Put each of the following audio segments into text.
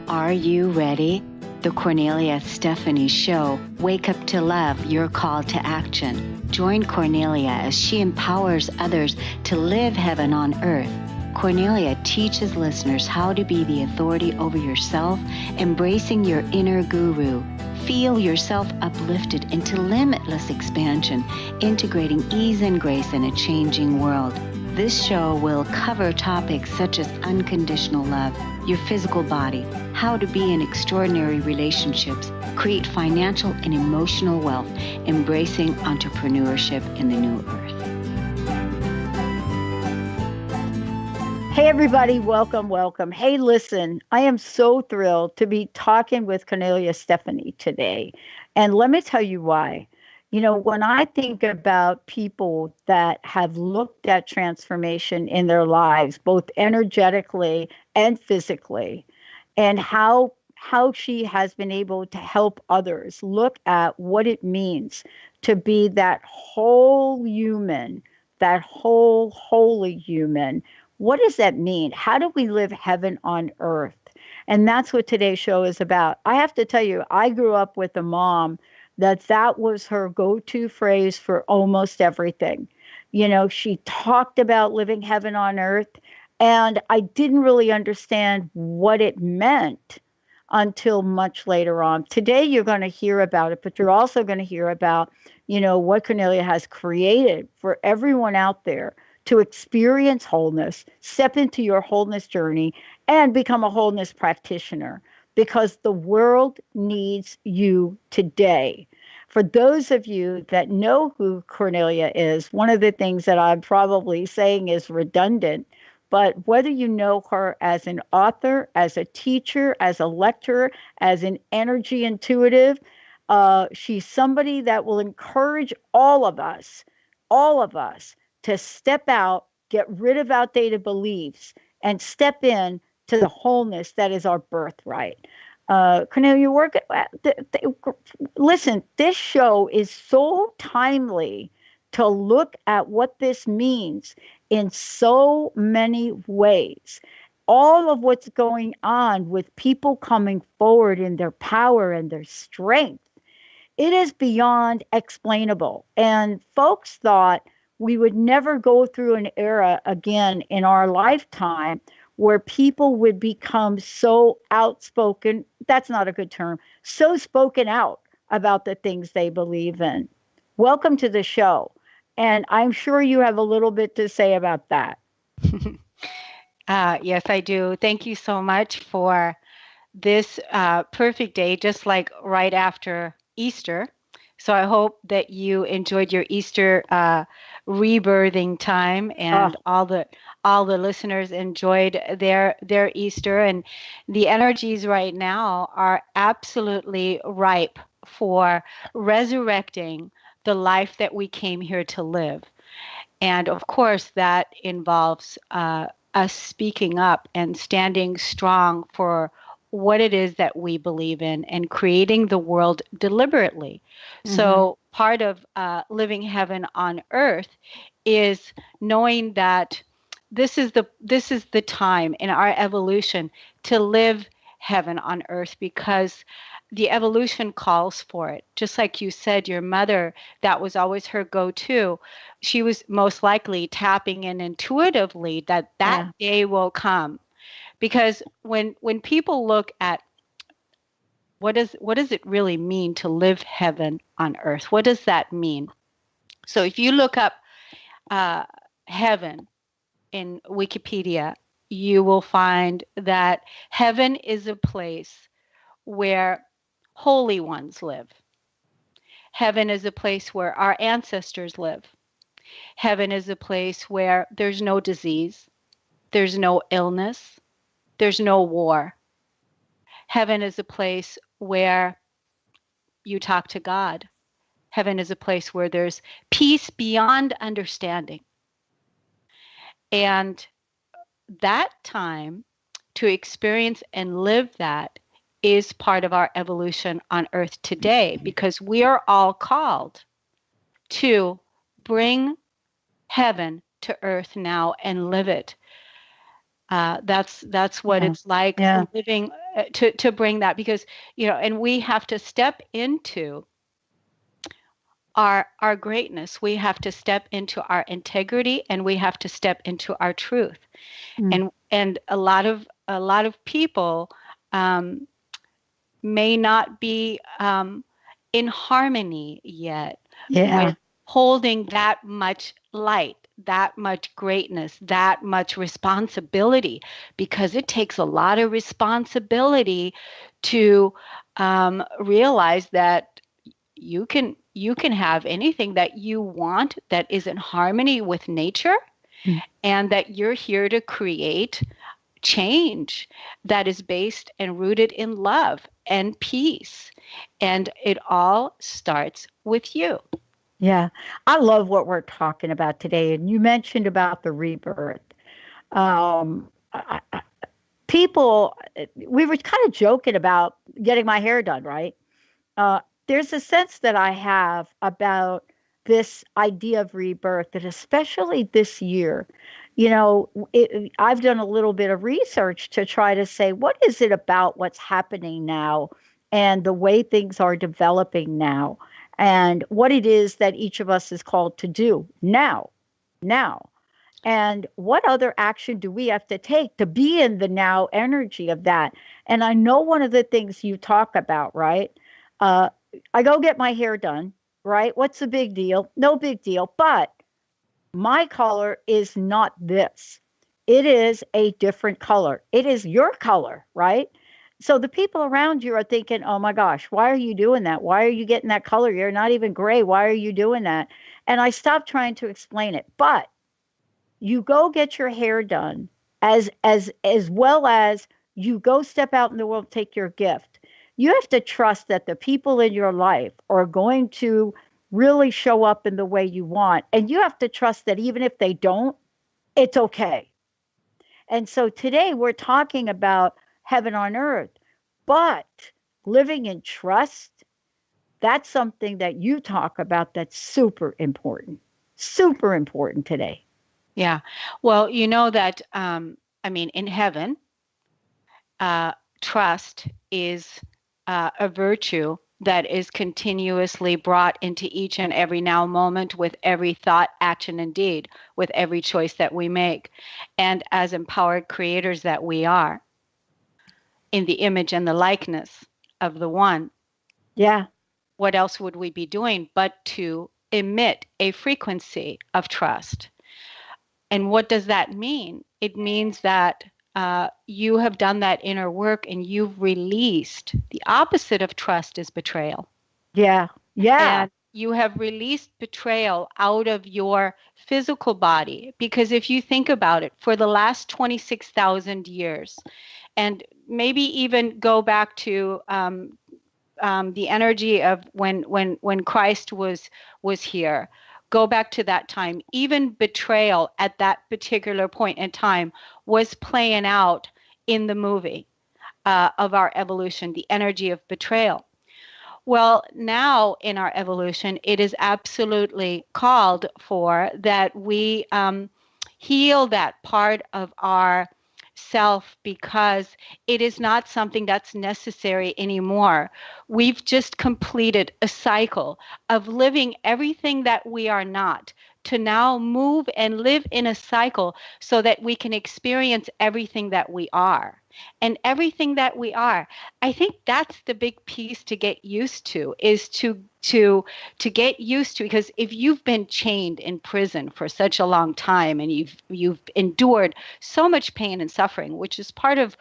Are you ready? The Kornelia Stephanie Show. Wake up to love, your call to action. Join Kornelia as she empowers others to live heaven on earth. Kornelia teaches listeners how to be the authority over yourself, embracing your inner guru. Feel yourself uplifted into limitless expansion, integrating ease and grace in a changing world. This show will cover topics such as unconditional love, your physical body, how to be in extraordinary relationships, create financial and emotional wealth, embracing entrepreneurship in the new earth. Hey, everybody. Welcome. Hey, listen, I am so thrilled to be talking with Kornelia Stephanie today. And let me tell you why. You know, when I think about people that have looked at transformation in their lives, both energetically and physically, and how she has been able to help others look at what it means to be that whole human, that whole holy human. What does that mean? How do we live heaven on earth? And that's what today's show is about. I have to tell you, I grew up with a mom that was her go-to phrase for almost everything. You know, she talked about living heaven on earth, and I didn't really understand what it meant until much later on. Today, you're going to hear about it, but you're also going to hear about, you know, what Kornelia has created for everyone out there to experience wholeness, step into your wholeness journey, and become a wholeness practitioner, because the world needs you today. For those of you that know who Kornelia is, one of the things that I'm probably saying is redundant, but whether you know her as an author, as a teacher, as a lecturer, as an energy intuitive, she's somebody that will encourage all of us to step out, get rid of outdated beliefs, and step in to the wholeness that is our birthright. Cornelia, listen, this show is so timely to look at what this means in so many ways. All of what's going on with people coming forward in their power and their strength, it is beyond explainable. And folks thought we would never go through an era again in our lifetime where people would become so outspoken. That's not a good term. So spoken out about the things they believe in. Welcome to the show. And I'm sure you have a little bit to say about that. Yes, I do. Thank you so much for this perfect day, just like right after Easter. So I hope that you enjoyed your Easter rebirthing time, and all the listeners enjoyed their Easter. And the energies right now are absolutely ripe for resurrecting the life that we came here to live. And of course, that involves us speaking up and standing strong for what it is that we believe in and creating the world deliberately. Mm-hmm. So part of living heaven on earth is knowing that this is the time in our evolution to live heaven on earth, because the evolution calls for it. Just like you said, your mother, that was always her go-to. She was most likely tapping in intuitively that day will come. Because when people look at what does it really mean to live heaven on earth? What does that mean? So if you look up heaven in Wikipedia, you will find that heaven is a place where holy ones live. Heaven is a place where our ancestors live. Heaven is a place where there's no disease, there's no illness, there's no war. Heaven is a place where you talk to God. Heaven is a place where there's peace beyond understanding. And that time to experience and live that is part of our evolution on earth today, because we are all called to bring heaven to earth now and live it. That's what it's like living to bring that, because and we have to step into our greatness. We have to step into our integrity, and we have to step into our truth. And a lot of people may not be in harmony yet with holding that much light, that much greatness, that much responsibility, because it takes a lot of responsibility to realize that you can have anything that you want that is in harmony with nature, and that you're here to create change that is based and rooted in love and peace. And it all starts with you. Yeah. I love what we're talking about today. And you mentioned about the rebirth. People, we were kind of joking about getting my hair done, right? There's a sense that I have about this idea of rebirth, that especially this year, I've done a little bit of research to try to say, what is it about what's happening now and the way things are developing now, and what it is that each of us is called to do now, and what other action do we have to take to be in the now energy of that. And I know one of the things you talk about, right? I go get my hair done, right? What's the big deal? No big deal. But my color is not this. It is a different color. It is your color, right? So the people around you are thinking, oh my gosh, why are you doing that? Why are you getting that color? You're not even gray. Why are you doing that? And I stopped trying to explain it. But you go get your hair done as well as you go step out in the world, take your gift. You have to trust that the people in your life are going to really show up in the way you want. And you have to trust that even if they don't, it's okay. And so today we're talking about heaven on earth, but living in trust, that's something that you talk about that's super important today. Yeah. Well, you know that, in heaven, trust is a virtue that is continuously brought into each and every now moment, with every thought, action, and deed, with every choice that we make. And as empowered creators that we are, in the image and the likeness of the One. Yeah. What else would we be doing but to emit a frequency of trust? And what does that mean? It means that you have done that inner work and you've released. The opposite of trust is betrayal. Yeah. Yeah. And you have released betrayal out of your physical body. Because if you think about it, for the last 26,000 years, and maybe even go back to the energy of when Christ was here, go back to that time. Even betrayal at that particular point in time was playing out in the movie of our evolution, the energy of betrayal. Well, now in our evolution, it is absolutely called for that we heal that part of our self, because it is not something that's necessary anymore. We've just completed a cycle of living everything that we are not, to now move and live in a cycle so that we can experience everything that we are. And everything that we are, I think that's the big piece to get used to, is to get used to, because if you've been chained in prison for such a long time and you've endured so much pain and suffering, which is part of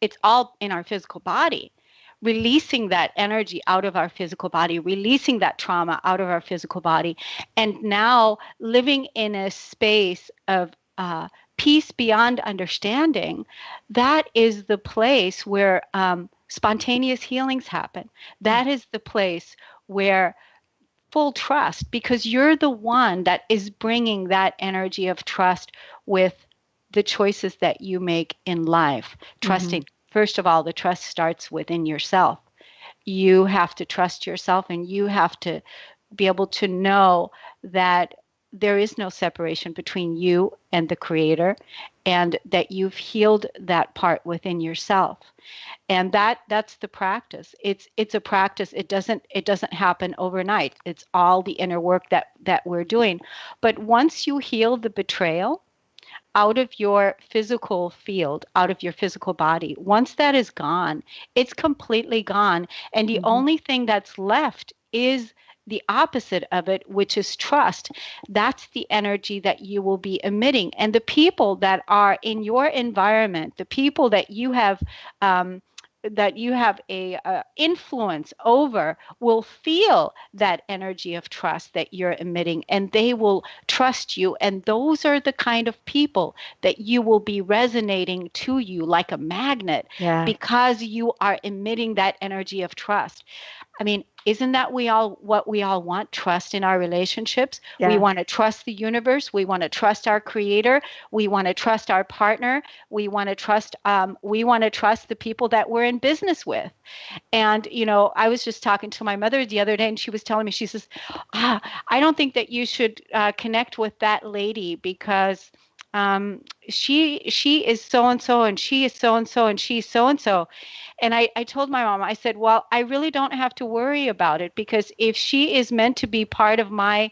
it's all in our physical body, releasing that energy out of our physical body, releasing that trauma out of our physical body, and now living in a space of peace beyond understanding, that is the place where spontaneous healings happen. That is the place where full trust, because you're the one that is bringing that energy of trust with the choices that you make in life. Trusting, first of all, the trust starts within yourself. You have to trust yourself, and you have to be able to know that there is no separation between you and the Creator, and that you've healed that part within yourself. And that's the practice. It's a practice. It doesn't happen overnight. It's all the inner work that we're doing. But once you heal the betrayal out of your physical field, out of your physical body, once that is gone, it's completely gone. And the only thing that's left is the opposite of it, which is trust. That's the energy that you will be emitting. And the people that are in your environment, the people that you have a influence over, will feel that energy of trust that you're emitting, and they will trust you. And those are the kind of people that you will be resonating to you like a magnet, because you are emitting that energy of trust. I mean, isn't that what we all want? Trust in our relationships. Yeah. We want to trust the universe. We want to trust our Creator. We want to trust our partner. We want to trust the people that we're in business with. And, I was just talking to my mother the other day, and she was telling me, she says, I don't think that you should connect with that lady, because she is so and so, and she is so and so, and she's so and so. And I told my mom, I said, well, I really don't have to worry about it, because if she is meant to be part of my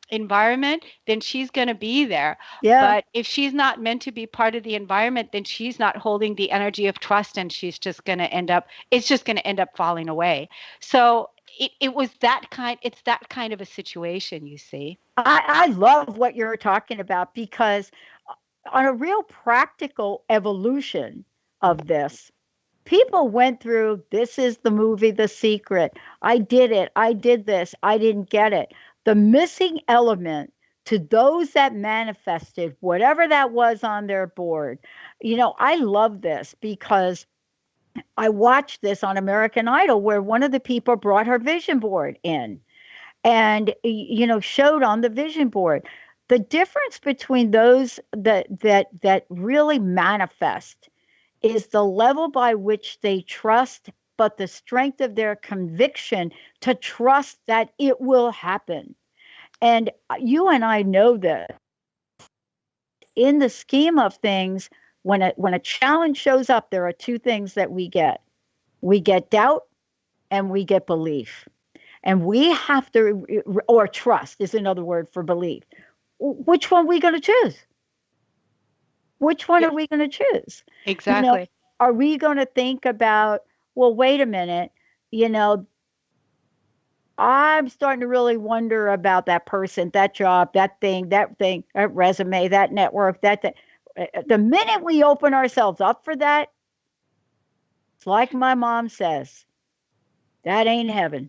environment, then she's going to be there. Yeah. But if she's not meant to be part of the environment, then she's not holding the energy of trust, and it's just going to end up falling away. So it's that kind of a situation, you see. I love what you're talking about, because on a real practical evolution of this, people went through, this is the movie The Secret. I did it. I did this. I didn't get it. The missing element to those that manifested whatever that was on their board. I love this, because I watched this on American Idol, where one of the people brought her vision board in and, showed on the vision board. The difference between those that really manifest is the level by which they trust, but the strength of their conviction to trust that it will happen. And you and I know that in the scheme of things, when a challenge shows up, there are two things that we get. We get doubt and we get belief. And we have to, or trust is another word for belief. Which one are we going to choose? Which one are we going to choose? Exactly. Are we going to think about, well, wait a minute, I'm starting to really wonder about that person, that job, that resume, that network, that. The minute we open ourselves up for that, it's like my mom says, that ain't heaven.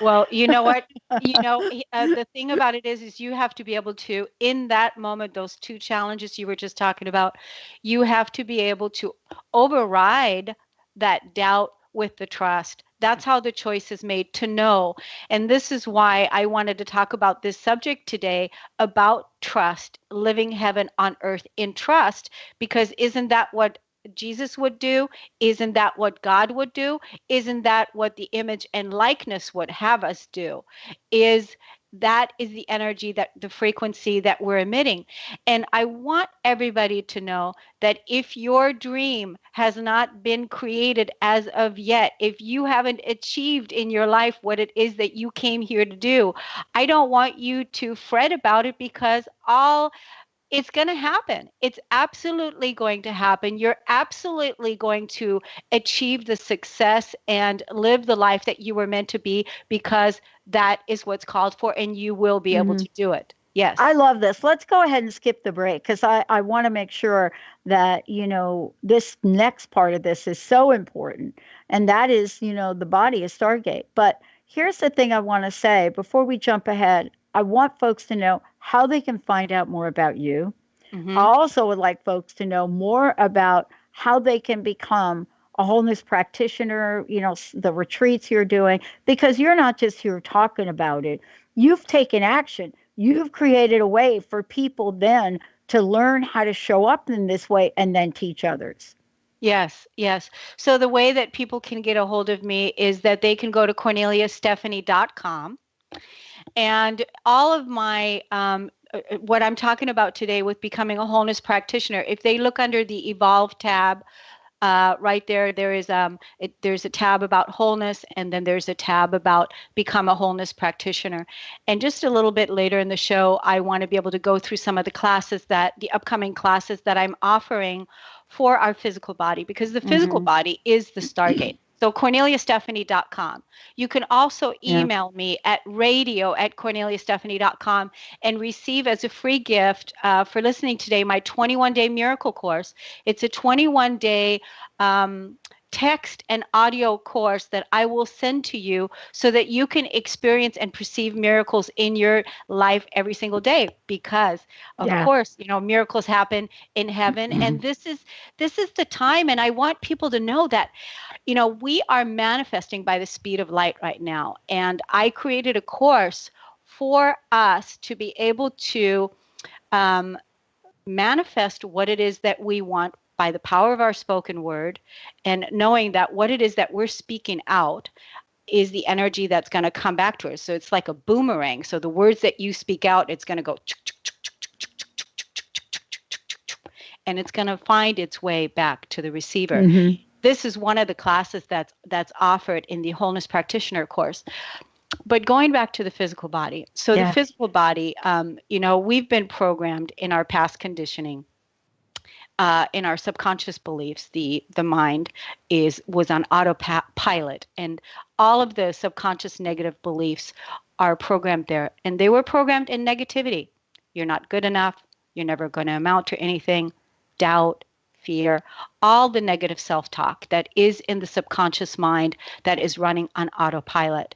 Well, you know what? The thing about it is you have to be able to, in that moment, those two challenges you were just talking about, you have to be able to override that doubt with the trust. That's how the choice is made, to know. And this is why I wanted to talk about this subject today, about trust, living heaven on earth in trust, because isn't that what Jesus would do? Isn't that what God would do? Isn't that what the image and likeness would have us do? That is the energy, that the frequency that we're emitting. And I want everybody to know that if your dream has not been created as of yet, if you haven't achieved in your life what it is that you came here to do, I don't want you to fret about it, because it's going to happen. It's absolutely going to happen. You're absolutely going to achieve the success and live the life that you were meant to be, because that is what's called for, and you will be able to do it. Yes. I love this. Let's go ahead and skip the break, because I want to make sure that, this next part of this is so important. And that is, the body is Stargate. But here's the thing I want to say before we jump ahead. I want folks to know how they can find out more about you. I also would like folks to know more about how they can become a wholeness practitioner, the retreats you're doing, because you're not just here talking about it. You've taken action. You've created a way for people then to learn how to show up in this way and then teach others. Yes, yes. So the way that people can get a hold of me is that they can go to KorneliaStephanie.com. And all of my, what I'm talking about today with becoming a wholeness practitioner, if they look under the Evolve tab, right there, there's a tab about wholeness, and then there's a tab about become a wholeness practitioner. And just a little bit later in the show, I want to be able to go through some of the upcoming classes that I'm offering for our physical body, because the physical body is the stargate. So CorneliaStephanie.com. You can also email me at radio@CorneliaStephanie.com and receive as a free gift for listening today my 21-day miracle course. It's a 21-day text and audio course that I will send to you so that you can experience and perceive miracles in your life every single day, because of course, miracles happen in heaven. And this is the time. And I want people to know that, we are manifesting by the speed of light right now. And I created a course for us to be able to manifest what it is that we want by the power of our spoken word, and knowing that what it is that we're speaking out is the energy that's going to come back to us. So it's like a boomerang. So the words that you speak out, it's going to go, and it's going to find its way back to the receiver. This is one of the classes that's offered in the Wholeness Practitioner course. But going back to the physical body. So the physical body, we've been programmed in our past conditioning, in our subconscious beliefs. The mind was on autopilot, and all of the subconscious negative beliefs are programmed there. And they were programmed in negativity. You're not good enough. You're never going to amount to anything. Doubt, fear, all the negative self-talk that is in the subconscious mind that is running on autopilot.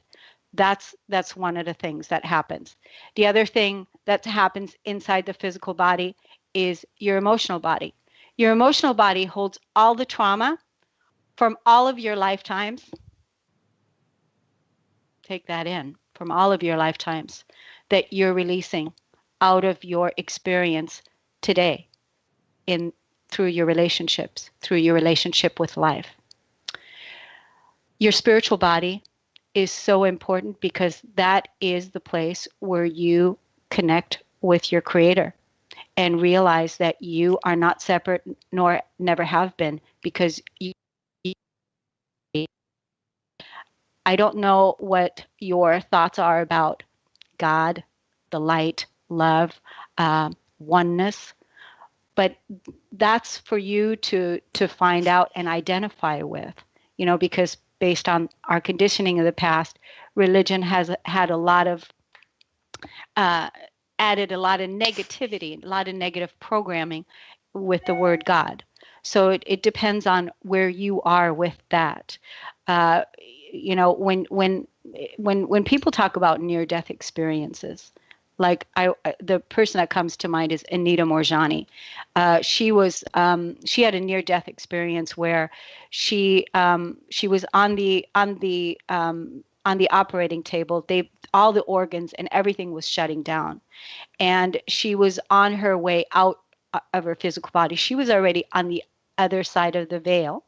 That's one of the things that happens. The other thing that happens inside the physical body is your emotional body. Your emotional body holds all the trauma from all of your lifetimes. Take that in, from all of your lifetimes that you're releasing out of your experience today through your relationships, through your relationship with life. Your spiritual body is so important, because that is the place where you connect with your creator and realize that you are not separate, nor never have been, because I don't know what your thoughts are about God, the light, love, oneness, but that's for you to find out and identify with, because based on our conditioning of the past, religion has had a lot of added a lot of negativity, a lot of negative programming with the word God. So it depends on where you are with that. When people talk about near-death experiences, like the person that comes to mind is Anita Morjani. She had a near-death experience where she was on the operating table. All the organs and everything was shutting down, and she was on her way out of her physical body. She was already on the other side of the veil,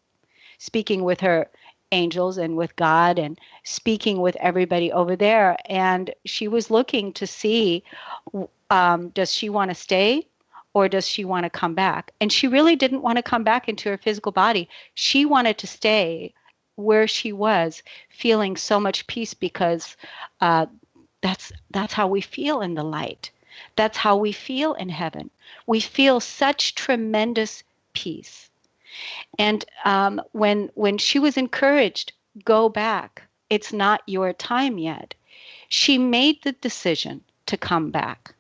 speaking with her angels and with God, and speaking with everybody over there. And she was looking to see, does she want to stay or does she want to come back? And she really didn't want to come back into her physical body. She wanted to stay where she was, feeling so much peace, because that's how we feel in the light. That's how we feel in heaven. We feel such tremendous peace. And when she was encouraged, go back. It's not your time yet. She made the decision to come back.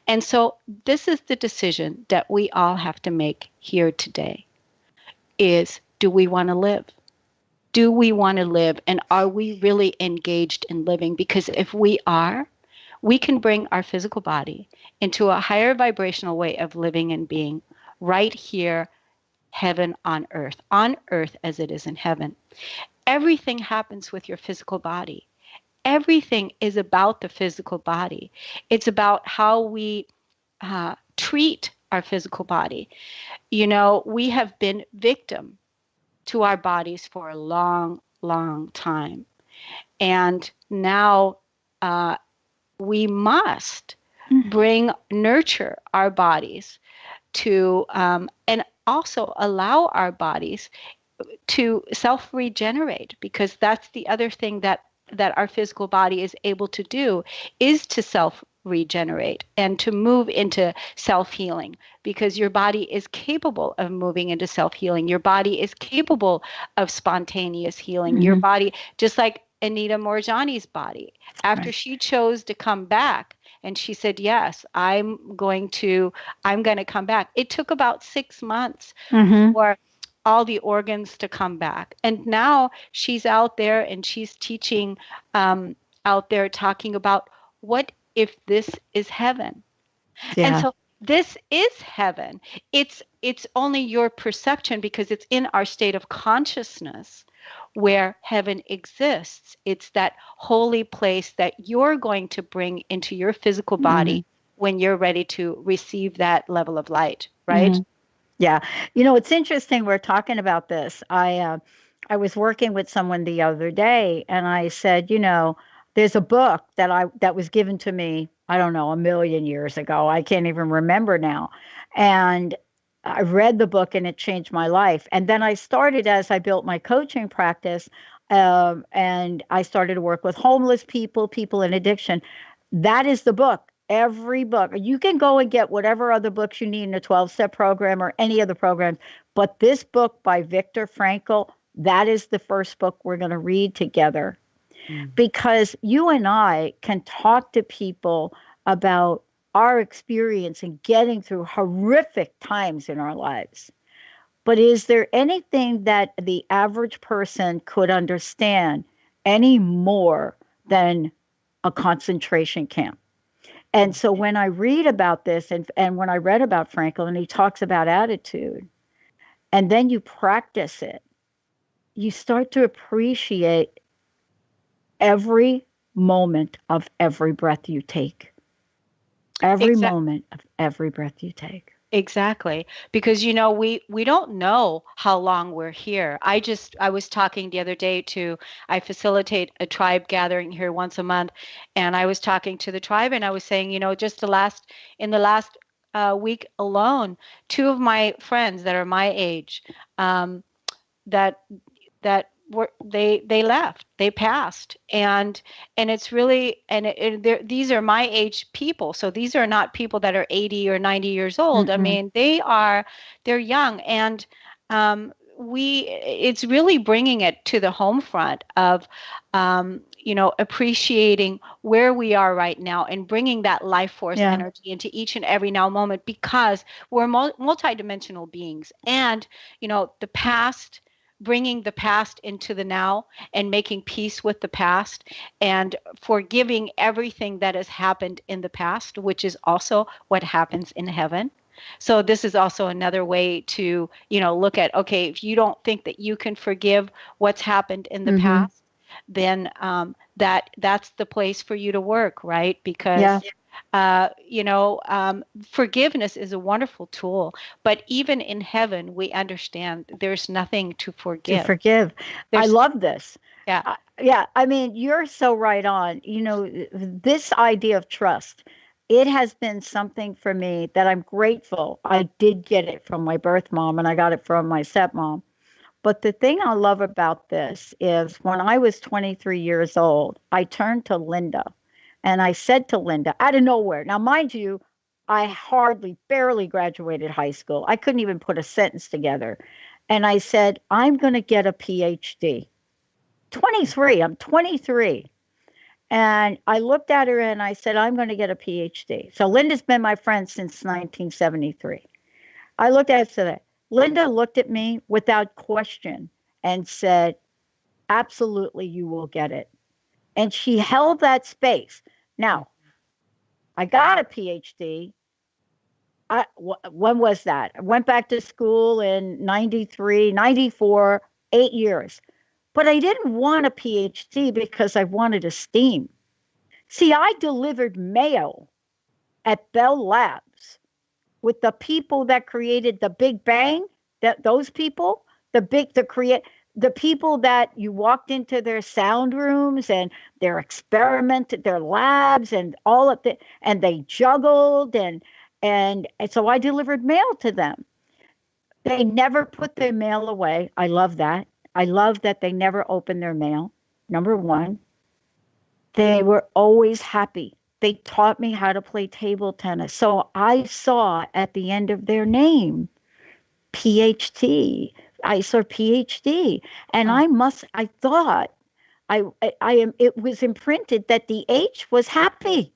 And so this is the decision that we all have to make here today, is, do we want to live? Do we want to live? And are we really engaged in living? Because if we are, we can bring our physical body into a higher vibrational way of living and being right here, heaven on earth as it is in heaven. Everything happens with your physical body. Everything is about the physical body. It's about how we treat our physical body. We have been victim to our bodies for a long, long time. And now we must Mhm. nurture our bodies to, and also allow our bodies to self regenerate, because that's the other thing that our physical body is able to do, is to self regenerate and to move into self healing, because your body is capable of moving into self healing. Your body is capable of spontaneous healing. Your Mhm. body, just like Anita Morjani's body, after Right. she chose to come back and she said, yes, I'm going to come back. It took about 6 months Mhm. for all the organs to come back. And now she's out there and she's teaching, out there, talking about, what if this is heaven? And Yeah. so this is heaven. It's only your perception, because it's in our state of consciousness where heaven exists. It's that holy place that you're going to bring into your physical Mhm. body when you're ready to receive that level of light, right? Mhm. Yeah. It's interesting we're talking about this. I was working with someone the other day and I said, there's a book that was given to me, I don't know, a million years ago. I can't even remember now. And I read the book and it changed my life. And then I started, as I built my coaching practice, and I started to work with homeless people, people in addiction. That is the book. Every book. You can go and get whatever other books you need in a 12-step program or any other programs, but this book by Viktor Frankl, that is the first book we're going to read together, Mm. because you and I can talk to people about our experience in getting through horrific times in our lives. But is there anything that the average person could understand any more than a concentration camp? And so when I read about this, and when I read about Frankel, and he talks about attitude, and then you practice it, you start to appreciate every moment of every breath you take. Every Exactly. moment of every breath you take. Exactly. Because we don't know how long we're here. I was talking the other day to, I facilitate a tribe gathering here once a month, and I was talking to the tribe and I was saying, just in the last week alone, two of my friends that are my age, um, that they left, they passed. And it's really, these are my age people, so these are not people that are 80 or 90 years old. I Mm-mm. mean, they're young. And we it's really bringing it to the home front of, appreciating where we are right now and bringing that life force Yeah. energy into each and every now moment, because we're multidimensional beings. And the past, bringing the past into the now and making peace with the past and forgiving everything that has happened in the past, which is also what happens in heaven. So this is also another way to, look at, okay, if you don't think that you can forgive what's happened in the Mm-hmm. past, then that's the place for you to work, right? Yeah. Because forgiveness is a wonderful tool, but even in heaven, we understand there's nothing to To forgive. forgive. I There's, love this. yeah, Yeah, I mean, you're so right on. This idea of trust, it has been something for me that I'm grateful. I did get it from my birth mom and I got it from my stepmom. But the thing I love about this is when I was 23 years old, I turned to Linda and I said to Linda, out of nowhere, now, mind you, I barely graduated high school. I couldn't even put a sentence together. And I said, I'm going to get a PhD. 23, I'm 23. And I looked at her and I said, I'm going to get a PhD. So Linda's been my friend since 1973. I looked at her and said, Linda looked at me without question and said, absolutely, you will get it. And she held that space. Now, I got a PhD. When was that? I went back to school in 93, 94, 8 years. But I didn't want a PhD because I wanted esteem. See, I delivered mail at Bell Labs with the people that created the Big Bang, that those people, the create, the people that you walked into their sound rooms and their labs and all of the, and they juggled and so I delivered mail to them. They never put their mail away. I love that. I love that they never opened their mail. Number one, they were always happy. They taught me how to play table tennis. So I saw at the end of their name, PhD. I saw PhD. And I thought I am, it was imprinted that the H was happy,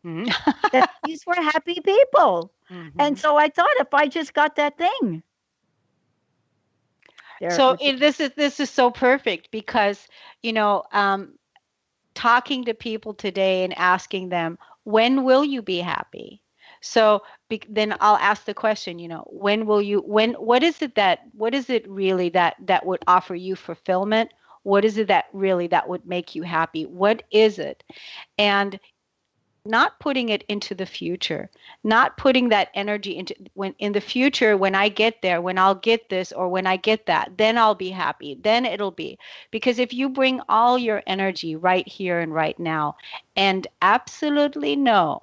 Mhm. that these were happy people. Mhm. And so I thought if I just got that thing. So this is so perfect because, you know, talking to people today and asking them, when will you be happy? So then I'll ask the question, you know, what is it really that would offer you fulfillment? What is it that really that would make you happy? What is it? And not putting it into the future, not putting that energy into when in the future, when I get there, when I'll get this or when I get that, then I'll be happy. Then it'll be. Because if you bring all your energy right here and right now and absolutely know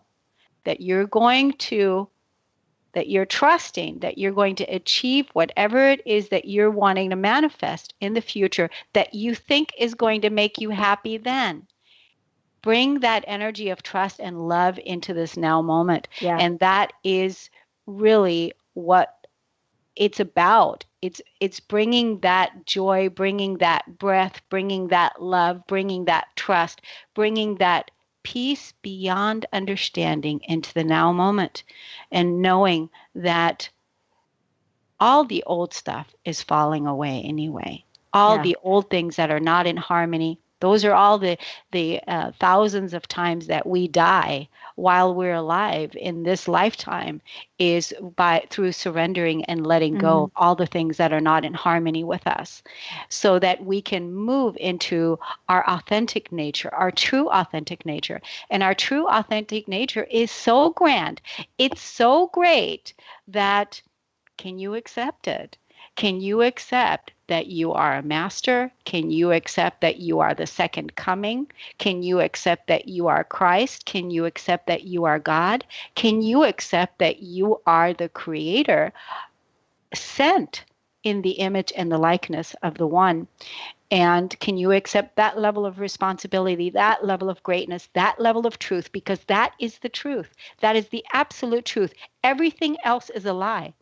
that that you're trusting that you're going to achieve whatever it is that you're wanting to manifest in the future that you think is going to make you happy, then bring that energy of trust and love into this now moment. Yeah. And that is really what it's about. It's bringing that joy, bringing that breath, bringing that love, bringing that trust, bringing that peace beyond understanding into the now moment, and knowing that all the old stuff is falling away anyway. All Yeah. the old things that are not in harmony, those are all the thousands of times that we die while we're alive in this lifetime, is by through surrendering and letting go of all the things that are not in harmony with us, so that we can move into our authentic nature, our true authentic nature. And our true authentic nature is so grand, it's so great that, can you accept it? Can you accept that you are a master? Can you accept that you are the second coming? Can you accept that you are Christ? Can you accept that you are God? Can you accept that you are the creator sent in the image and the likeness of the one? And can you accept that level of responsibility, that level of greatness, that level of truth? Because that is the truth. That is the absolute truth. Everything else is a lie.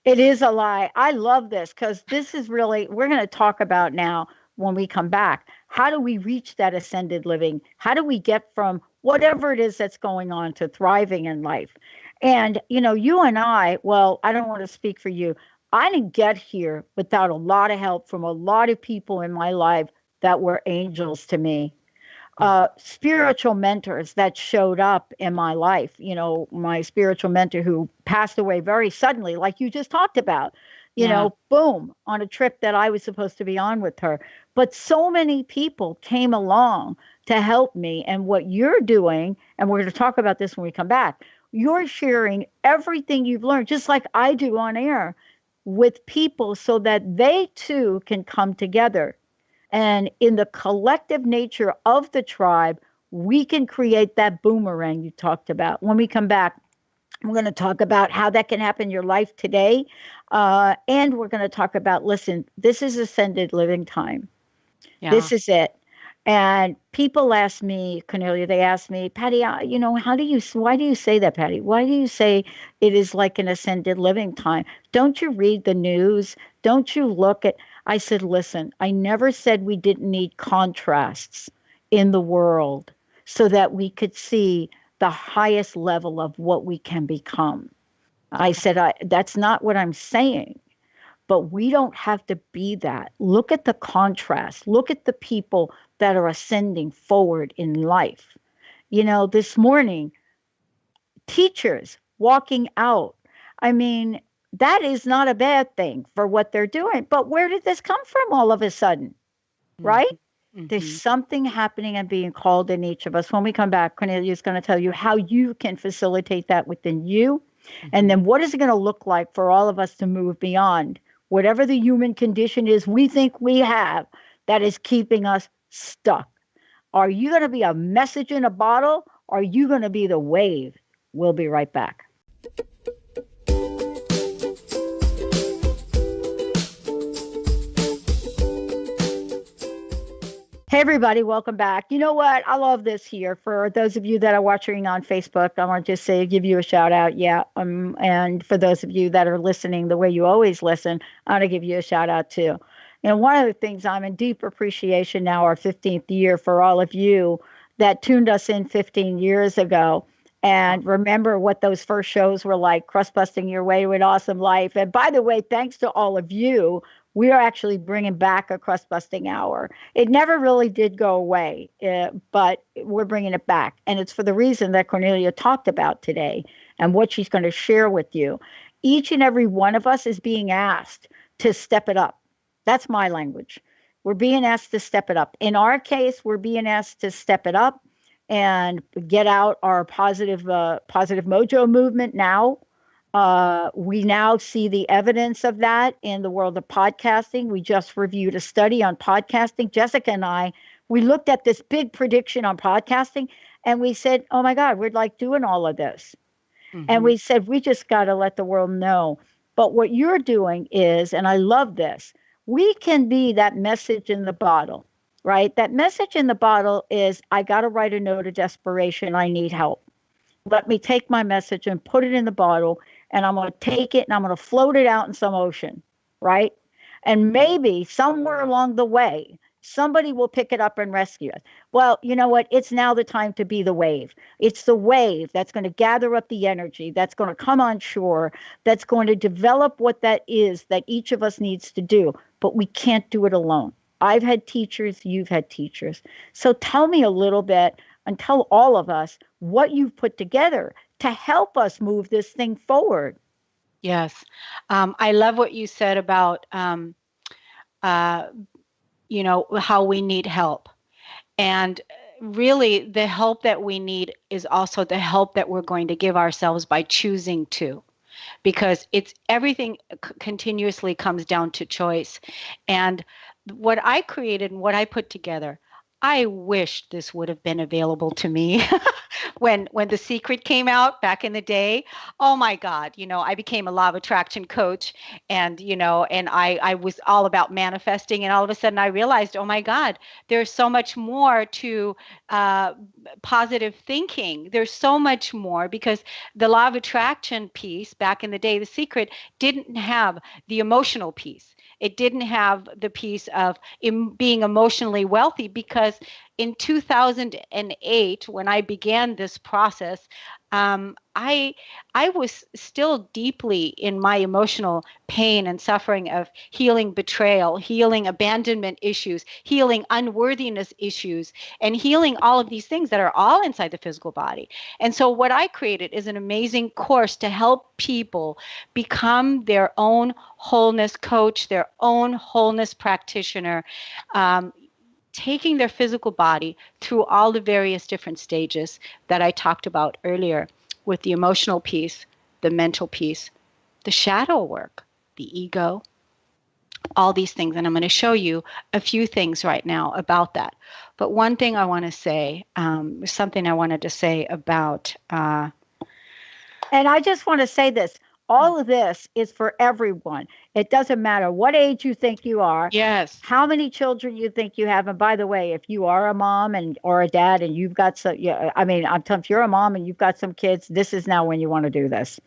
It is a lie. I love this because this is really, we're going to talk about now when we come back. How do we reach that ascended living? How do we get from whatever it is that's going on to thriving in life? And, you know, you and I, well, I don't want to speak for you. I didn't get here without a lot of help from a lot of people in my life that were angels to me. Spiritual mentors that showed up in my life. You know, my spiritual mentor who passed away very suddenly, like you just talked about, you know, boom, on a trip that I was supposed to be on with her. But so many people came along to help me. And what you're doing, and we're going to talk about this when we come back, you're sharing everything you've learned, just like I do on air, with people so that they too can come together. And in the collective nature of the tribe, we can create that boomerang you talked about. When we come back, we're going to talk about how that can happen in your life today. And we're going to talk about, listen, this is ascended living time. Yeah. This is it. And people ask me, Cornelia, they ask me, Patty, you know, why do you say that, Patty? Why do you say it is like an ascended living time? Don't you read the news? Don't you look at, I said, listen, I never said we didn't need contrasts in the world so that we could see the highest level of what we can become. I said, that's not what I'm saying. But we don't have to be that. Look at the contrast. Look at the people that are ascending forward in life. You know, this morning, teachers walking out. I mean, that is not a bad thing for what they're doing. But where did this come from all of a sudden? Right? Mm-hmm. There's something happening and being called in each of us. When we come back, Cornelia is going to tell you how you can facilitate that within you. Mm-hmm. And then what is it going to look like for all of us to move beyond whatever the human condition is we think we have that is keeping us stuck. Are you going to be a message in a bottle? Or are you going to be the wave? We'll be right back. Hey, everybody, welcome back. You know what? I love this here. For those of you that are watching on Facebook, I want to just say, give you a shout out. Yeah. And for those of you that are listening the way you always listen, I want to give you a shout out too. And one of the things I'm in deep appreciation now, our 15th year, for all of you that tuned us in 15 years ago. And remember what those first shows were like, crust busting your way to an awesome life. And by the way, thanks to all of you, we are actually bringing back a crust busting hour. It never really did go away, but we're bringing it back. And it's for the reason that Kornelia talked about today and what she's going to share with you. Each and every one of us is being asked to step it up. That's my language. We're being asked to step it up. In our case, we're being asked to step it up and get out our positive mojo movement now. We now see the evidence of that in the world of podcasting. We just reviewed a study on podcasting. Jessica and I, we looked at this big prediction on podcasting and we said, oh my God, we're like doing all of this. Mm-hmm. And we said, we just got to let the world know. But what you're doing is, and I love this, we can be that message in the bottle, right? That message in the bottle is, I got to write a note of desperation. I need help. Let me take my message and put it in the bottle, and I'm going to take it and I'm going to float it out in some ocean, right? And maybe somewhere along the way, somebody will pick it up and rescue it. Well, you know what? It's now the time to be the wave. It's the wave that's going to gather up the energy, that's going to come on shore, that's going to develop what that is that each of us needs to do. But we can't do it alone. I've had teachers, you've had teachers. So tell me a little bit and tell all of us what you've put together to help us move this thing forward. Yes. I love what you said about, how we need help. And really, the help that we need is also the help that we're going to give ourselves by choosing to. Because it's everything continuously comes down to choice. And what I created and what I put together, I wish this would have been available to me when The Secret came out back in the day. Oh my God, I became a law of attraction coach, and I was all about manifesting, and all of a sudden I realized, oh my God, there's so much more to positive thinking. There's so much more, because the law of attraction piece back in the day, The Secret, didn't have the emotional piece. It didn't have the piece of being emotionally wealthy, because in 2008, when I began this process, I was still deeply in my emotional pain and suffering of healing betrayal, healing abandonment issues, healing unworthiness issues, and healing all of these things that are all inside the physical body. And so what I created is an amazing course to help people become their own wholeness coach, their own wholeness practitioner, taking their physical body through all the various different stages that I talked about earlier, with the emotional piece, the mental piece, the shadow work, the ego, all these things. And I'm going to show you a few things right now about that. But one thing I want to say, something I wanted to say about... and I just want to say this. All of this is for everyone. It doesn't matter what age you think you are. Yes. How many children you think you have. And by the way, if you are a mom or a dad and you've got some, I'm telling you, if you're a mom and you've got some kids, this is now when you want to do this.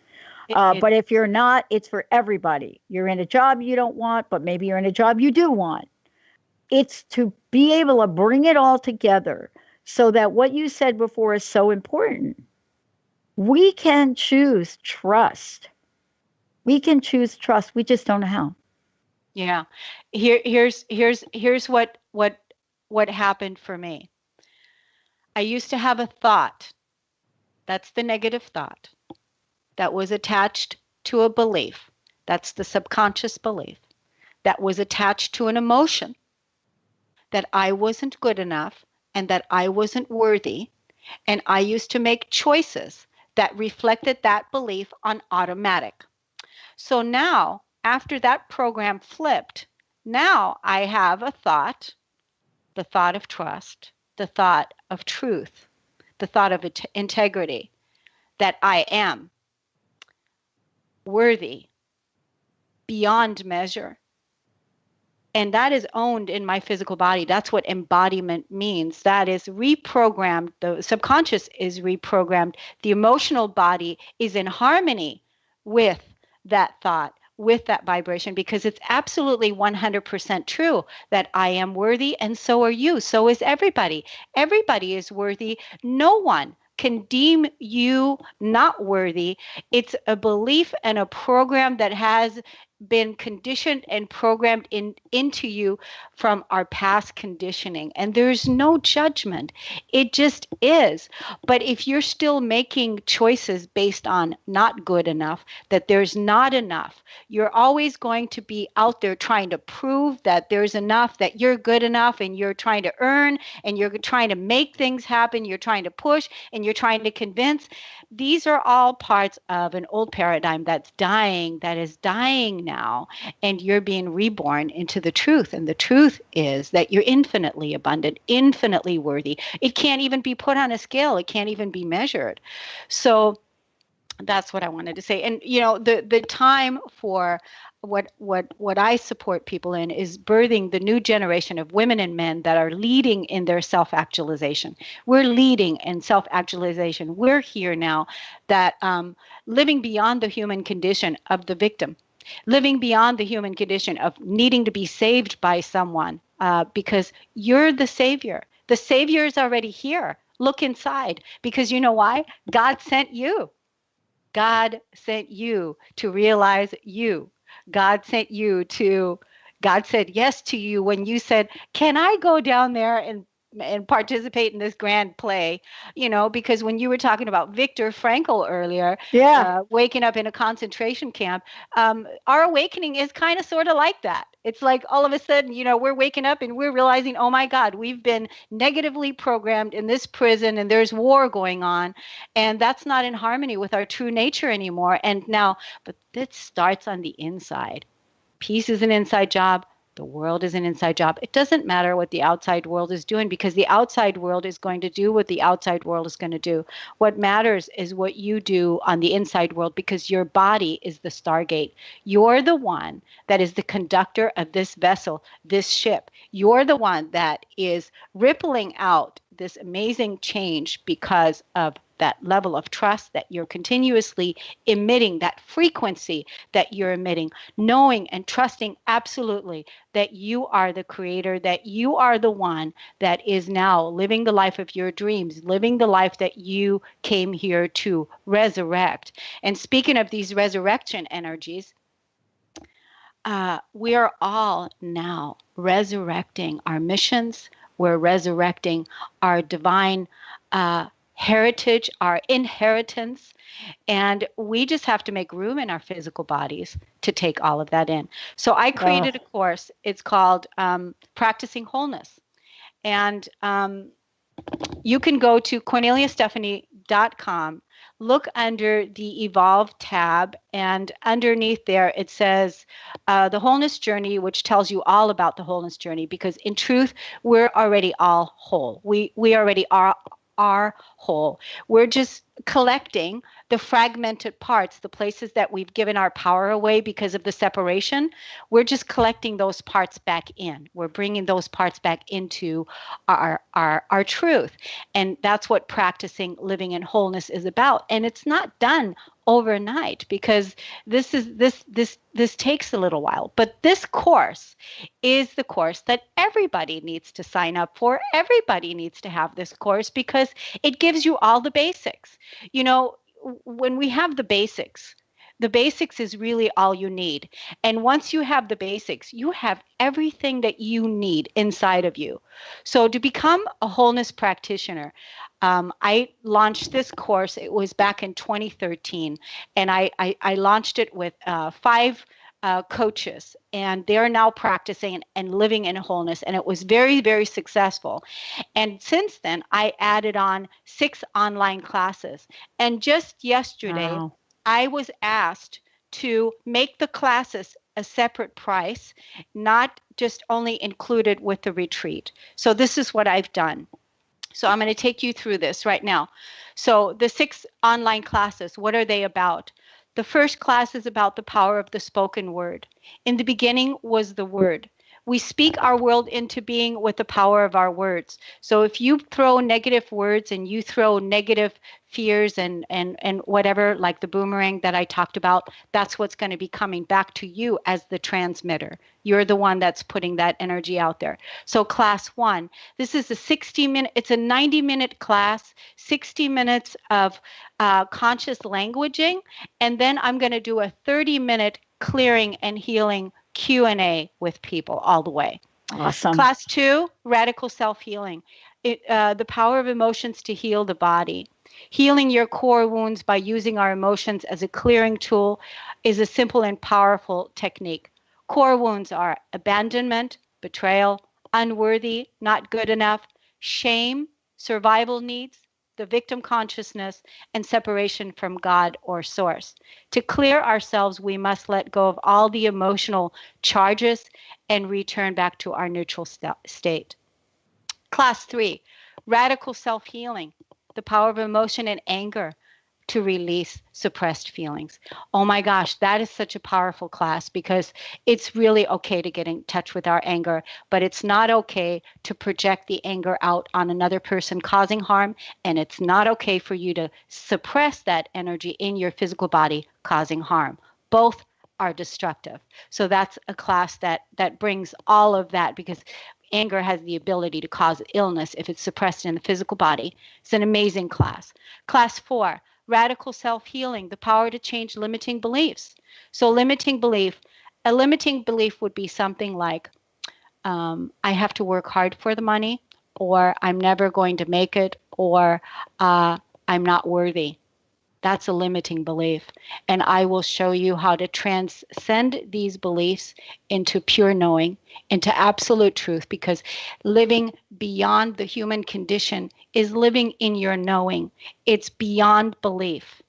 But if you're not, it's for everybody. You're in a job you don't want, but maybe you're in a job you do want. It's to be able to bring it all together so that what you said before is so important. We can choose trust. We can choose trust. We just don't know how. Yeah. Here's what happened for me. I used to have a thought. That's the negative thought that was attached to a belief. That's the subconscious belief that was attached to an emotion that I wasn't good enough and that I wasn't worthy. And I used to make choices that reflected that belief on automatic. So now after that program flipped, now I have a thought, the thought of trust, the thought of truth, the thought of integrity, that I am worthy beyond measure. And that is owned in my physical body. That's what embodiment means. That is reprogrammed. The subconscious is reprogrammed. The emotional body is in harmony with that thought, with that vibration, because it's absolutely 100% true that I am worthy, and so are you. So is everybody. Everybody is worthy. No one can deem you not worthy. It's a belief and a program that has been conditioned and programmed into you from our past conditioning. And there's no judgment. It just is. But if you're still making choices based on not good enough, that there's not enough, you're always going to be out there trying to prove that there's enough, that you're good enough, and you're trying to earn, and you're trying to make things happen, you're trying to push, and you're trying to convince. These are all parts of an old paradigm that's dying, that is dying now, and you're being reborn into the truth. And the truth is that you're infinitely abundant, infinitely worthy. It can't even be put on a scale. It can't even be measured. So that's what I wanted to say. And the time for what I support people in is birthing the new generation of women and men that are leading in their self-actualization. We're leading in self-actualization. We're here now that living beyond the human condition of the victim, living beyond the human condition of needing to be saved by someone, because you're the savior. The savior is already here. Look inside, because you know why? God sent you. God sent you to realize you. God sent you to, God said yes to you when you said, can I go down there and participate in this grand play? Because when you were talking about Viktor Frankl earlier, waking up in a concentration camp, our awakening is kind of sort of like that. It's like all of a sudden, we're waking up and we're realizing, oh my God, we've been negatively programmed in this prison and there's war going on. And that's not in harmony with our true nature anymore. And now, but this starts on the inside. Peace is an inside job. The world is an inside job. It doesn't matter what the outside world is doing, because the outside world is going to do what the outside world is going to do. What matters is what you do on the inside world, because your body is the stargate. You're the one that is the conductor of this vessel, this ship. You're the one that is rippling out this amazing change because of that level of trust that you're continuously emitting, that frequency that you're emitting, knowing and trusting absolutely that you are the creator, that you are the one that is now living the life of your dreams, living the life that you came here to resurrect. And speaking of these resurrection energies, we are all now resurrecting our missions. We're resurrecting our divine heritage, our inheritance, and we just have to make room in our physical bodies to take all of that in. So I created a course. It's called Practicing Wholeness. And you can go to KorneliaStephanie.com, look under the Evolve tab, and underneath there it says the Wholeness Journey, which tells you all about the Wholeness Journey, because in truth, we're already all whole. We already are whole. We're just collecting the fragmented parts, the places that we've given our power away because of the separation. We're just collecting those parts back in. We're bringing those parts back into our truth. And that's what practicing living in wholeness is about. And it's not done overnight, because this takes a little while. But this course is the course that everybody needs to sign up for. Everybody needs to have this course, because it gives you all the basics. When we have the basics is really all you need. And once you have the basics, you have everything that you need inside of you. So to become a wholeness practitioner, I launched this course. It was back in 2013, and I launched it with 5 coaches, and they're now practicing and living in wholeness. And it was very, very successful. And since then, I added on 6 online classes. And just yesterday, I was asked to make the classes a separate price, not just only included with the retreat. So this is what I've done. So I'm going to take you through this right now. So the 6 online classes, what are they about? The first class is about the power of the spoken word. In the beginning was the word. We speak our world into being with the power of our words. So if you throw negative words and you throw negative fears and whatever, like the boomerang that I talked about, that's what's going to be coming back to you as the transmitter. You're the one that's putting that energy out there. So class 1, this is a 60-minute, it's a 90-minute class, 60 minutes of conscious languaging, and then I'm going to do a 30-minute clearing and healing Q&A with people all the way. Awesome. Class 2, radical self-healing. The power of emotions to heal the body. Healing your core wounds by using our emotions as a clearing tool is a simple and powerful technique. Core wounds are abandonment, betrayal, unworthy, not good enough, shame, survival needs, the victim consciousness, and separation from God or source. To clear ourselves, we must let go of all the emotional charges and return back to our neutral state. Class 3, radical self-healing, the power of emotion and anger to release suppressed feelings. Oh my gosh, that is such a powerful class, because it's really okay to get in touch with our anger, but it's not okay to project the anger out on another person causing harm, and it's not okay for you to suppress that energy in your physical body causing harm. Both are destructive. So that's a class that brings all of that, because anger has the ability to cause illness if it's suppressed in the physical body. It's an amazing class. Class 4, radical self-healing, the power to change limiting beliefs. So a limiting belief would be something like, I have to work hard for the money, or I'm never going to make it, or I'm not worthy. That's a limiting belief. And I will show you how to transcend these beliefs into pure knowing, into absolute truth, because living beyond the human condition is living in your knowing. It's beyond belief.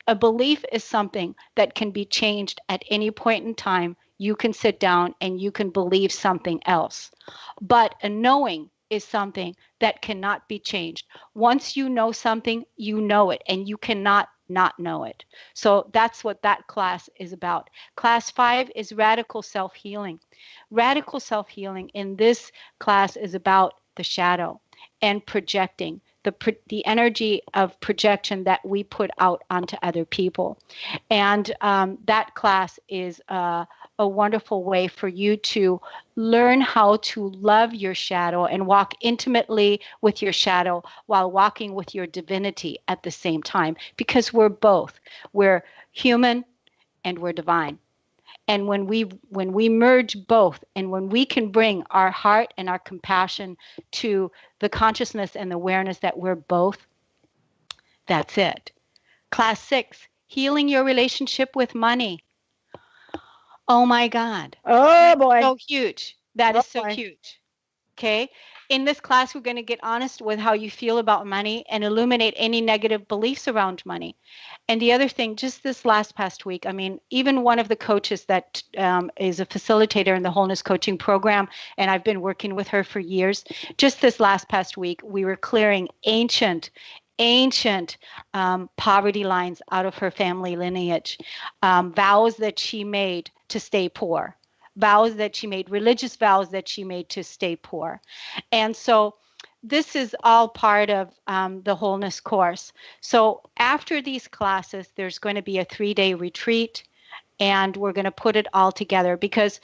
A belief is something that can be changed at any point in time. You can sit down and you can believe something else. But a knowing is something that cannot be changed. Once you know something, you know it, and you cannot not know it. So that's what that class is about. Class 5 is radical self-healing. Radical self-healing in this class is about the shadow and projecting, the energy of projection that we put out onto other people. And that class is a wonderful way for you to learn how to love your shadow and walk intimately with your shadow while walking with your divinity at the same time, because we're both. We're human and we're divine. And when we merge both, and when we can bring our heart and our compassion to the consciousness and the awareness that we're both, that's it. Class 6, healing your relationship with money. Oh my God. Oh boy. So huge. That is so huge. Okay. In this class, we're going to get honest with how you feel about money and illuminate any negative beliefs around money. And the other thing, just this past week, I mean, even one of the coaches that is a facilitator in the wholeness coaching program, and I've been working with her for years, just this past week, we were clearing ancient poverty lines out of her family lineage, vows that she made to stay poor. Vows that she made, religious vows that she made to stay poor. And so this is all part of the wholeness course. So after these classes, there's going to be a 3-day retreat, and we're going to put it all together, because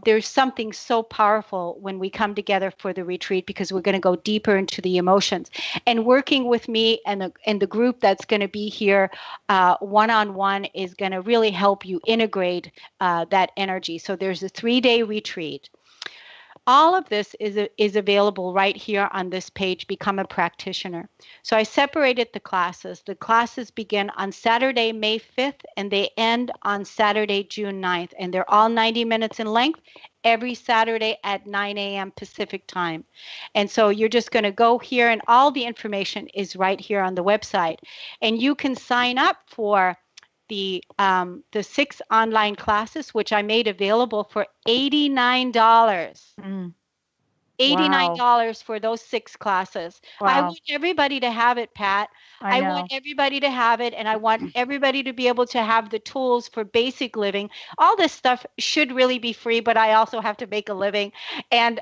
there's something so powerful when we come together for the retreat, because we're going to go deeper into the emotions. And working with me and the group that's going to be here one-on-one is going to really help you integrate that energy. So there's a 3-day retreat. All of this is available right here on this page, Become a Practitioner. So I separated the classes. The classes begin on Saturday, May 5th, and they end on Saturday, June 9th. And they're all 90 minutes in length, every Saturday at 9 a.m. Pacific time. And so you're just going to go here, and all the information is right here on the website. And you can sign up for the 6 online classes, which I made available for $89. Mm. $89 for those 6 classes. I Wow. want everybody to have it, Pat. I want know. everybody to have it, and I want everybody to be able to have the tools for basic living. All this stuff should really be free, but I also have to make a living. And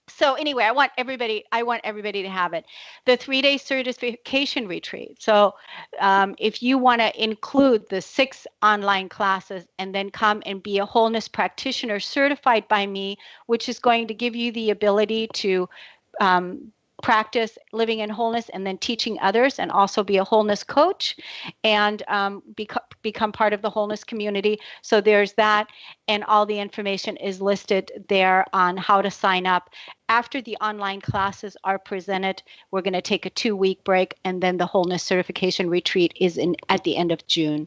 so anyway, I want everybody to have it. The 3-day certification retreat. So if you want to include the 6 online classes and then come and be a wholeness practitioner certified by me, which is going to give you the ability to practice living in wholeness and then teaching others, and also be a wholeness coach and become part of the wholeness community. So there's that, and all the information is listed there on how to sign up. After the online classes are presented, we're going to take a 2-week break, and then the wholeness certification retreat is at the end of June.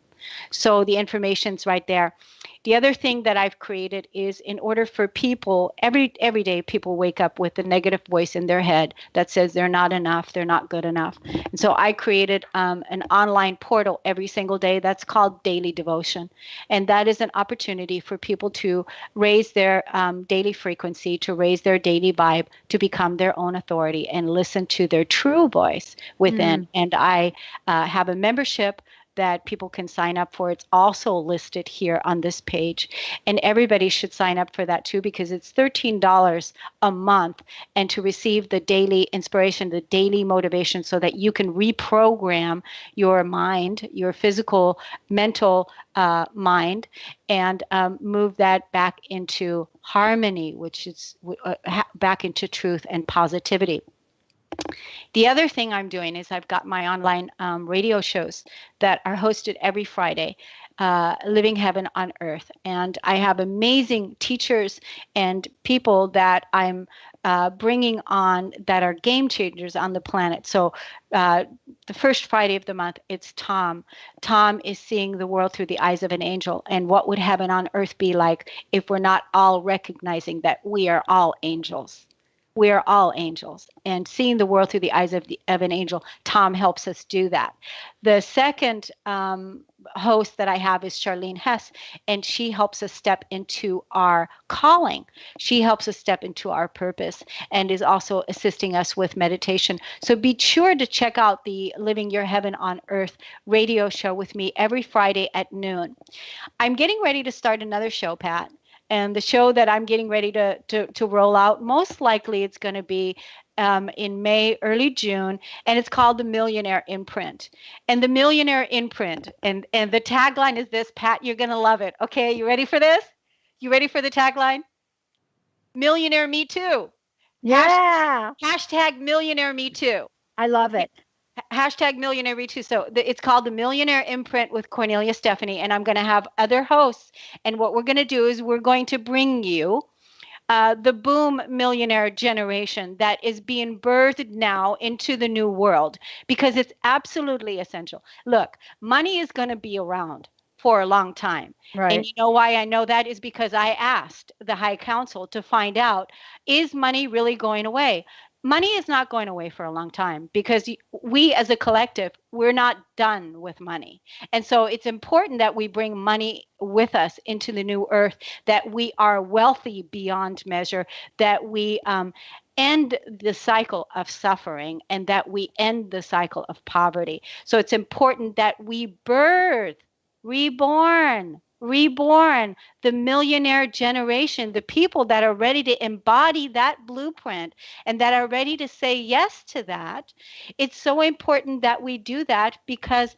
So the information's right there. The other thing that I've created is, in order for people, every day people wake up with a negative voice in their head that says they're not enough, they're not good enough. And so I created an online portal every single day that's called Daily Devotion. And that is an opportunity for people to raise their daily frequency, to raise their daily vibe, to become their own authority and listen to their true voice within. And I have a membership that people can sign up for. It's also listed here on this page. And everybody should sign up for that too, because it's $13 a month, and to receive the daily inspiration, the daily motivation, so that you can reprogram your mind, your physical, mental mind, and move that back into harmony, which is back into truth and positivity. The other thing I'm doing is I've got my online radio shows that are hosted every Friday, Living Heaven on Earth. And I have amazing teachers and people that I'm bringing on that are game changers on the planet. So the first Friday of the month, it's Tom. Tom is seeing the world through the eyes of an angel. And what would heaven on earth be like if we're not all recognizing that we are all angels? We are all angels, and seeing the world through the eyes of an angel. Tom helps us do that. The second host that I have is Charlene Hess, and she helps us step into our calling. She helps us step into our purpose, and is also assisting us with meditation. So be sure to check out the Living Your Heaven on Earth radio show with me every Friday at noon. I'm getting ready to start another show, Pat. And the show that I'm getting ready to roll out, most likely it's going to be in May, early June, and it's called the Millionaire Imprint. And the Millionaire Imprint, and the tagline is this, Pat, you're going to love it. Okay, you ready for this? You ready for the tagline? Millionaire Me Too. Yeah. Hashtag Millionaire Me Too. I love it. Hashtag Millionaire Me Too. So it's called the Millionaire Imprint with Kornelia Stephanie, and I'm going to have other hosts. And what we're going to do is we're going to bring you the boom millionaire generation that is being birthed now into the new world, because it's absolutely essential. Look, money is going to be around for a long time. Right. And you know why I know that is because I asked the High Council to find out, is money really going away? Money is not going away for a long time, because we as a collective, we're not done with money. And so it's important that we bring money with us into the new earth, that we are wealthy beyond measure, that we end the cycle of suffering, and that we end the cycle of poverty. So it's important that we birth, reborn the millionaire generation, the people that are ready to embody that blueprint and that are ready to say yes to that. It's so important that we do that, because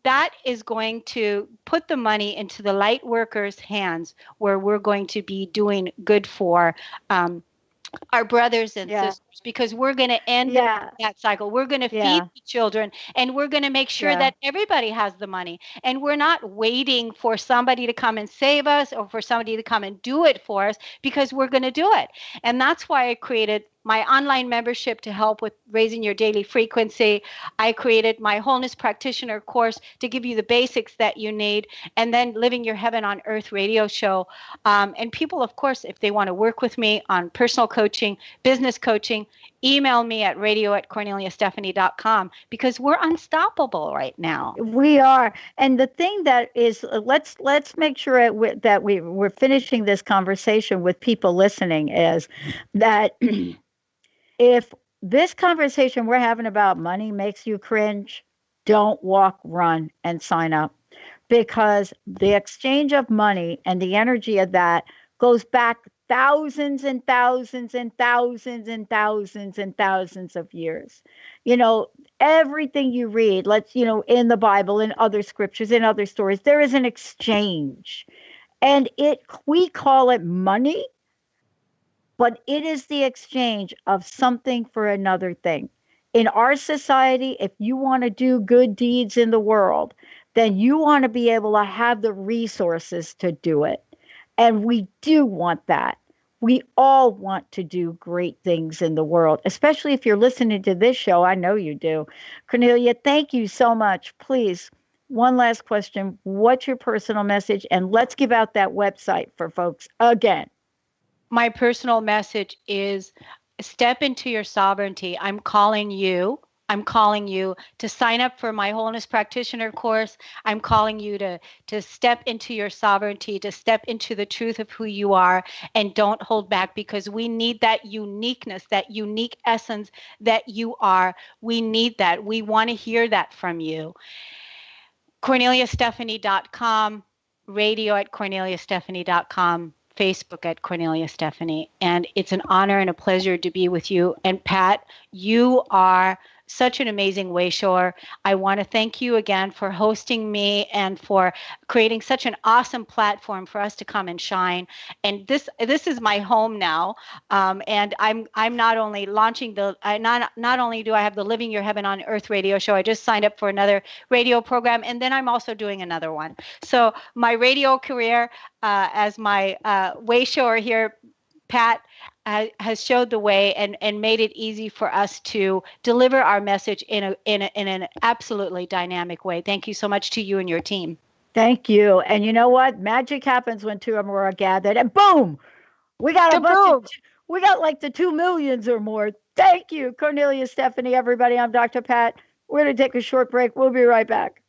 that is going to put the money into the light workers' hands, where we're going to be doing good for our brothers and sisters, because we're going to end that cycle. We're going to feed the children, and we're going to make sure that everybody has the money. And we're not waiting for somebody to come and save us, or for somebody to come and do it for us, because we're going to do it. And that's why I created my online membership to help with raising your daily frequency. I created my wholeness practitioner course to give you the basics that you need, and then Living Your Heaven on Earth radio show. And people, of course, if they want to work with me on personal coaching, coaching, business coaching, email me at radio@korneliastephanie.com, because we're unstoppable right now. We are. And the thing that is, let's make sure that we're finishing this conversation with people listening, is that if this conversation we're having about money makes you cringe, don't walk, run, and sign up, because the exchange of money and the energy of that goes back thousands and thousands and thousands and thousands and thousands of years. You know, everything you read, in the Bible, in other scriptures, in other stories, there is an exchange. And we call it money, but it is the exchange of something for another thing. In our society, if you want to do good deeds in the world, then you want to be able to have the resources to do it. And we do want that. We all want to do great things in the world, especially if you're listening to this show. I know you do. Kornelia, thank you so much. Please, one last question. What's your personal message? And let's give out that website for folks again. My personal message is step into your sovereignty. I'm calling you to sign up for my wholeness practitioner course. I'm calling you to step into your sovereignty, to step into the truth of who you are, and don't hold back, because we need that uniqueness, that unique essence that you are. We need that. We want to hear that from you. KorneliaStephanie.com, radio@KorneliaStephanie.com, Facebook at Kornelia Stephanie. And it's an honor and a pleasure to be with you. And Pat, you are such an amazing wayshower. I want to thank you again for hosting me and for creating such an awesome platform for us to come and shine. And this is my home now. And I'm not only launching not only do I have the Living Your Heaven on Earth radio show, I just signed up for another radio program, and then I'm also doing another one. So my radio career, as my wayshower here, Pat, has showed the way and made it easy for us to deliver our message in an absolutely dynamic way. Thank you so much to you and your team. Thank you. And you know what? Magic happens when two or more are gathered, and boom, we got we got like the 2 millions or more. Thank you, Kornelia Stephanie. Everybody, I'm Dr. Pat. We're going to take a short break. We'll be right back.